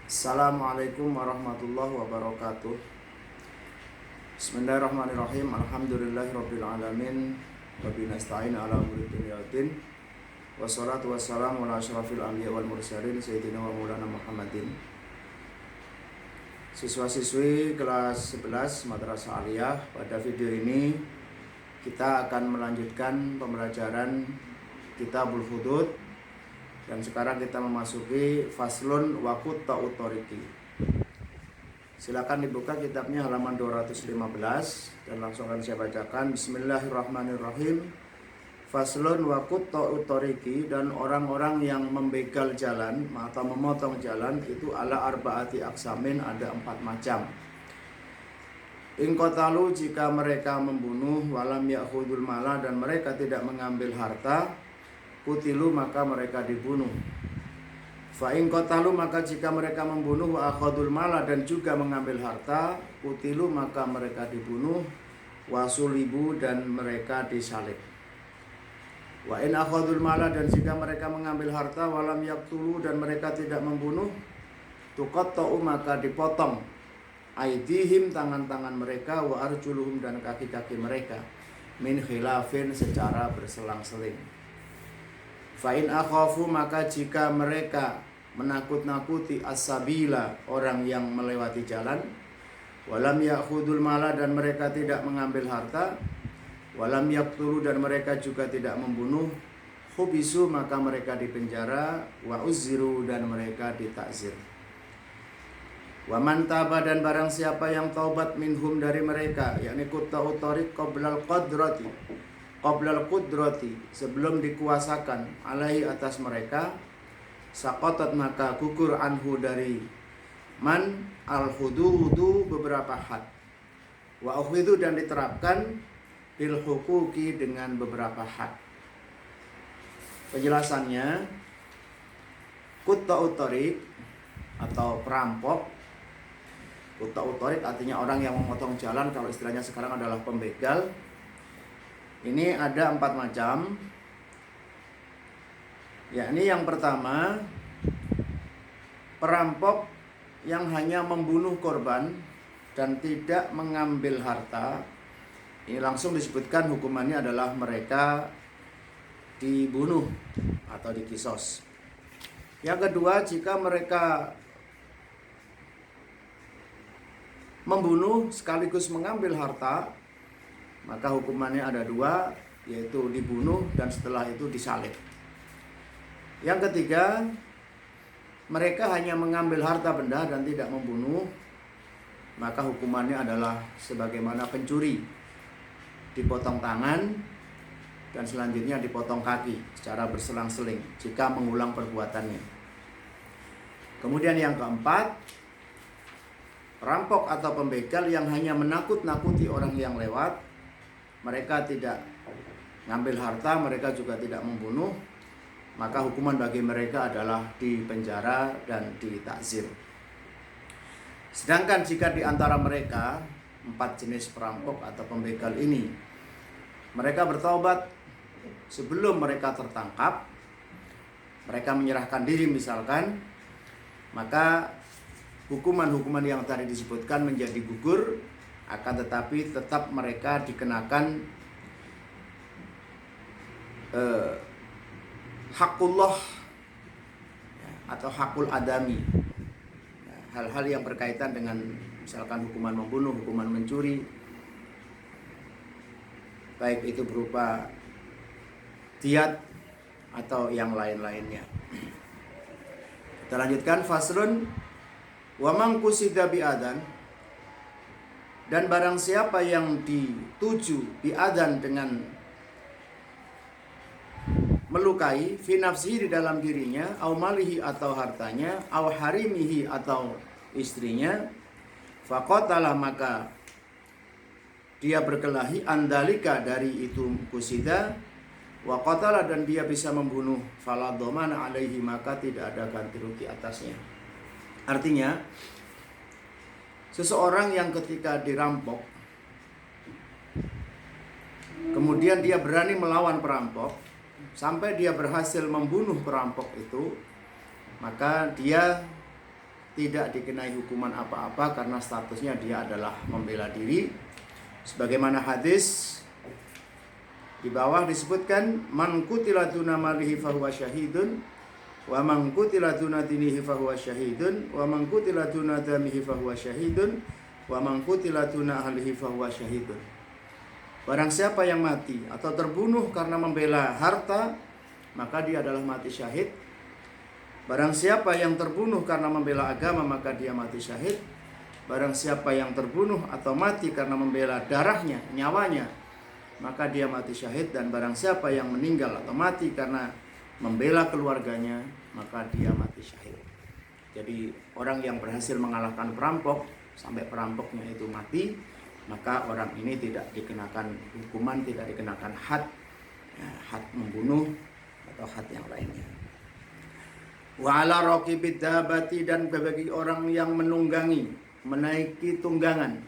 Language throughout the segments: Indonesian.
Assalamualaikum warahmatullahi wabarakatuh. Bismillahirrahmanirrahim. Alhamdulillahirrabbilalamin. Wabillahi nasta'in ala umuri dunya waddin. Wassalatu wassalamu ala asyrafil anbiya wal mursalin sayyidina wa maulana Muhammadin. Siswa-siswi kelas 11 Madrasah Aliyah, pada video ini kita akan melanjutkan pembelajaran Kitabul Hudud. Dan sekarang kita memasuki faslun waqut ta'utoriki. Silakan dibuka kitabnya halaman 215 dan langsung akan saya bacakan. Bismillahirrahmanirrahim. Faslun waqut ta'utoriki, dan orang-orang yang membegal jalan atau memotong jalan itu ala arba'ati aksamin, ada 4 macam. Ingkotalu, jika mereka membunuh, walam ya'khudul mala, dan mereka tidak mengambil harta, kutilu, maka mereka dibunuh. Fa in qatalu, maka jika mereka membunuh, wa akhadul mala, dan juga mengambil harta, kutilu, maka mereka dibunuh. Wa sulibu, dan mereka disalib. Wa in akhadul mala, dan jika mereka mengambil harta, walam yaqtulu, dan mereka tidak membunuh, tuqatta'u, maka dipotong aidihim, tangan-tangan mereka, wa arjuluhum, dan kaki-kaki mereka, min khilafin, secara berselang-seling. Fa'in akhafu, maka jika mereka menakut-nakuti as-sabila, orang yang melewati jalan, walam ya'khudul mala, dan mereka tidak mengambil harta, walam yaqtulu, dan mereka juga tidak membunuh, hubisu, maka mereka dipenjara, wa uzziru, dan mereka ditakzir. Wa man taba, dan barang siapa yang taubat minhum, dari mereka, yakni qutta'ut thariq qoblal qudrati, sebelum dikuasakan, alaihi, atas mereka, saqatat, maka gugur, anhu, dari man, al-hududu, beberapa had, wa ukhidhu, dan diterapkan, bil hukuki, dengan beberapa had. Penjelasannya, qutta'ut thariq atau perampok, qutta'ut thariq artinya orang yang memotong jalan, kalau istilahnya sekarang adalah pembegal. Ini ada 4 macam. Yakni yang pertama, perampok yang hanya membunuh korban dan tidak mengambil harta. Ini langsung disebutkan hukumannya adalah mereka dibunuh atau dikisos. Yang kedua, jika mereka membunuh sekaligus mengambil harta, maka hukumannya ada 2, yaitu dibunuh dan setelah itu disalib. Yang ketiga, mereka hanya mengambil harta benda dan tidak membunuh, maka hukumannya adalah sebagaimana pencuri, dipotong tangan dan selanjutnya dipotong kaki secara berselang-seling jika mengulang perbuatannya. Kemudian yang keempat, perampok atau pembegal yang hanya menakut-nakuti orang yang lewat, mereka tidak ngambil harta, mereka juga tidak membunuh, maka hukuman bagi mereka adalah dipenjara dan ditakzir. Sedangkan jika di antara mereka 4 jenis perampok atau pembegal ini, mereka bertaubat sebelum mereka tertangkap, mereka menyerahkan diri misalkan, maka hukuman-hukuman yang tadi disebutkan menjadi gugur, akan tetapi tetap mereka dikenakan hakullah atau hakul adami, hal-hal yang berkaitan dengan misalkan hukuman membunuh, hukuman mencuri, baik itu berupa diat atau yang lain-lainnya. Kita lanjutkan, faslun wa man qusida bi adan, dan barang siapa yang dituju bi'adan, dengan melukai, fi nafsihi, di dalam dirinya, au malihi, atau hartanya, au harimihi, atau istrinya, faqatalah, maka dia berkelahi, andalika, dari itu kusida, wa qatala, dan dia bisa membunuh, fala dhamana alaihi, maka tidak ada ganti rugi atasnya. Artinya, seseorang yang ketika dirampok, kemudian dia berani melawan perampok, sampai dia berhasil membunuh perampok itu, maka dia tidak dikenai hukuman apa-apa karena statusnya dia adalah membela diri. Sebagaimana hadis di bawah disebutkan, man qutila duna malihi fahuwa syahidun, wa man qutila duna dinihi fahuwa syahidun, wa man qutila duna damihi fahuwa syahidun, wa man qutila duna ahlihi fahuwa syahidun. Barang siapa yang mati atau terbunuh karena membela harta, maka dia adalah mati syahid. Barang siapa yang terbunuh karena membela agama, maka dia mati syahid. Barang siapa yang terbunuh atau mati karena membela darahnya, nyawanya, maka dia mati syahid. Dan barang siapa yang meninggal atau mati karena membela keluarganya, maka dia mati syahid. Jadi orang yang berhasil mengalahkan perampok sampai perampoknya itu mati, maka orang ini tidak dikenakan hukuman, tidak dikenakan had, had membunuh atau had yang lainnya. Wa ala raqibid dabati, dan bagi orang yang menunggangi, menaiki tunggangan,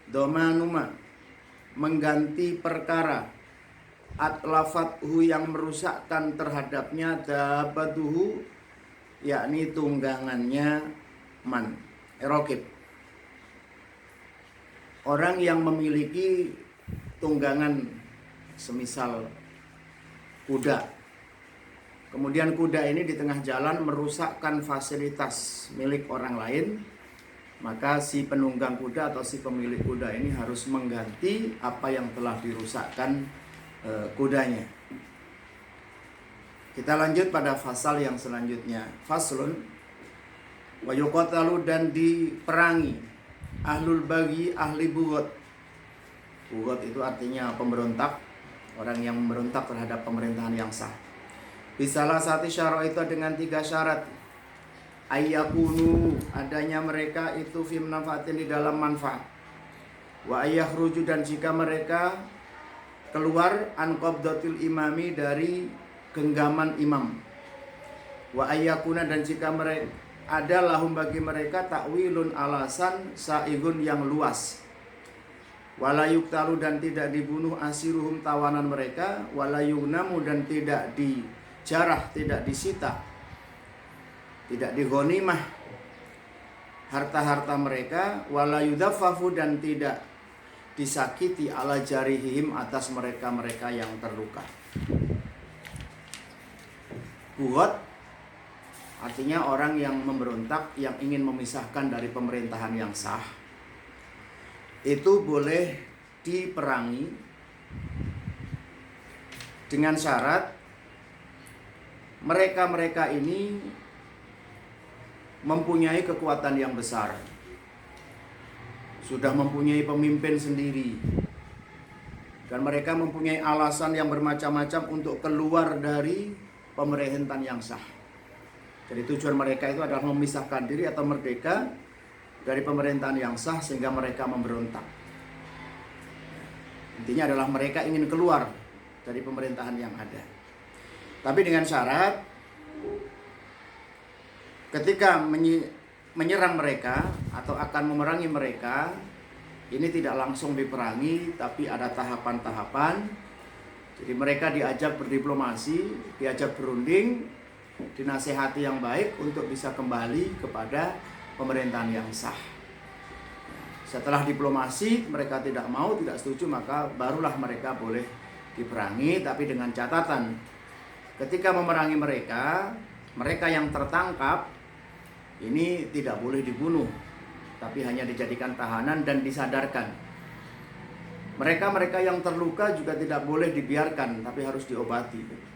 domanuma, mengganti perkara, atlafathu, yang merusakkan terhadapnya, dabatuhu, yakni tunggangannya, man, raqib. Orang yang memiliki tunggangan semisal kuda, kemudian kuda ini di tengah jalan merusakkan fasilitas milik orang lain, maka si penunggang kuda atau si pemilik kuda ini harus mengganti apa yang telah dirusakkan kudanya. Kita lanjut pada fasal yang selanjutnya. Faslun wa yuqatalu, dan diperangi, ahlul baghi, ahli bughot. Bughot itu artinya pemberontak, orang yang memberontak terhadap pemerintahan yang sah. Bisalah satu syarat itu dengan 3 syarat. Ayyakunu, adanya mereka itu fi manfaatin, di dalam manfaat. Wa ayyahruju, dan jika mereka keluar an qabdatil imami, dari genggaman imam. Wa ayyakuna, dan jika mereka ada lahum bagi mereka takwilun, alasan saigun yang luas. Wala yuktalu, dan tidak dibunuh asiruhum, tawanan mereka. Wala yugnamu, dan tidak dijarah, tidak disita, tidak dighanimah harta-harta mereka. Wala yudaffafu, dan tidak disakiti ala jarihim, atas mereka-mereka yang terluka. Bughot artinya orang yang memberontak, yang ingin memisahkan dari pemerintahan yang sah. Itu boleh diperangi dengan syarat mereka-mereka ini mempunyai kekuatan yang besar, sudah mempunyai pemimpin sendiri, dan mereka mempunyai alasan yang bermacam-macam untuk keluar dari pemerintahan yang sah. Jadi tujuan mereka itu adalah memisahkan diri atau merdeka dari pemerintahan yang sah, sehingga mereka memberontak. Intinya adalah mereka ingin keluar dari pemerintahan yang ada. Tapi dengan syarat, ketika menyerang mereka atau akan memerangi mereka, ini tidak langsung diperangi, tapi ada tahapan-tahapan. Jadi mereka diajak berdiplomasi, diajak berunding, dinasehati yang baik untuk bisa kembali kepada pemerintahan yang sah. Setelah diplomasi mereka tidak mau, tidak setuju, maka barulah mereka boleh diperangi. Tapi dengan catatan, ketika memerangi mereka, mereka yang tertangkap ini tidak boleh dibunuh, tapi hanya dijadikan tahanan dan disadarkan. Mereka yang terluka juga tidak boleh dibiarkan, tapi harus diobati.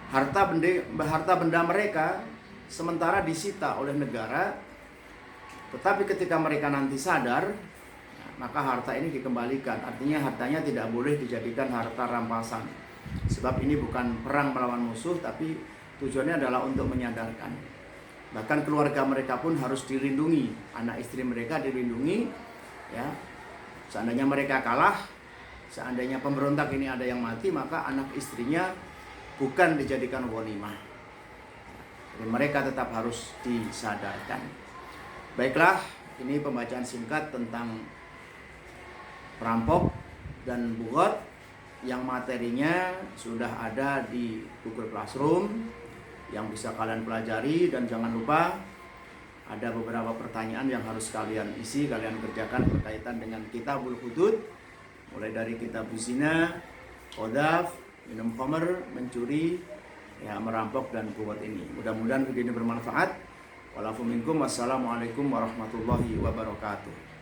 Harta benda mereka sementara disita oleh negara, tetapi ketika mereka nanti sadar, maka harta ini dikembalikan. Artinya hartanya tidak boleh dijadikan harta rampasan, sebab ini bukan perang melawan musuh, tapi tujuannya adalah untuk menyadarkan. Bahkan keluarga mereka pun harus dilindungi, anak istri mereka dilindungi, ya. Seandainya mereka kalah, seandainya pemberontak ini ada yang mati, maka anak istrinya bukan dijadikan ghanimah. Jadi mereka tetap harus disadarkan. Baiklah, ini pembacaan singkat tentang perampok dan bughot yang materinya sudah ada di Google Classroom yang bisa kalian pelajari. Dan jangan lupa ada beberapa pertanyaan yang harus kalian isi, kalian kerjakan berkaitan dengan kitabul hudud, mulai dari kitab zina, qadzaf, minum khamr, mencuri, ya, merampok dan kuat ini. Mudah-mudahan video ini bermanfaat. Walafu minkum, wassalamualaikum warahmatullahi wabarakatuh.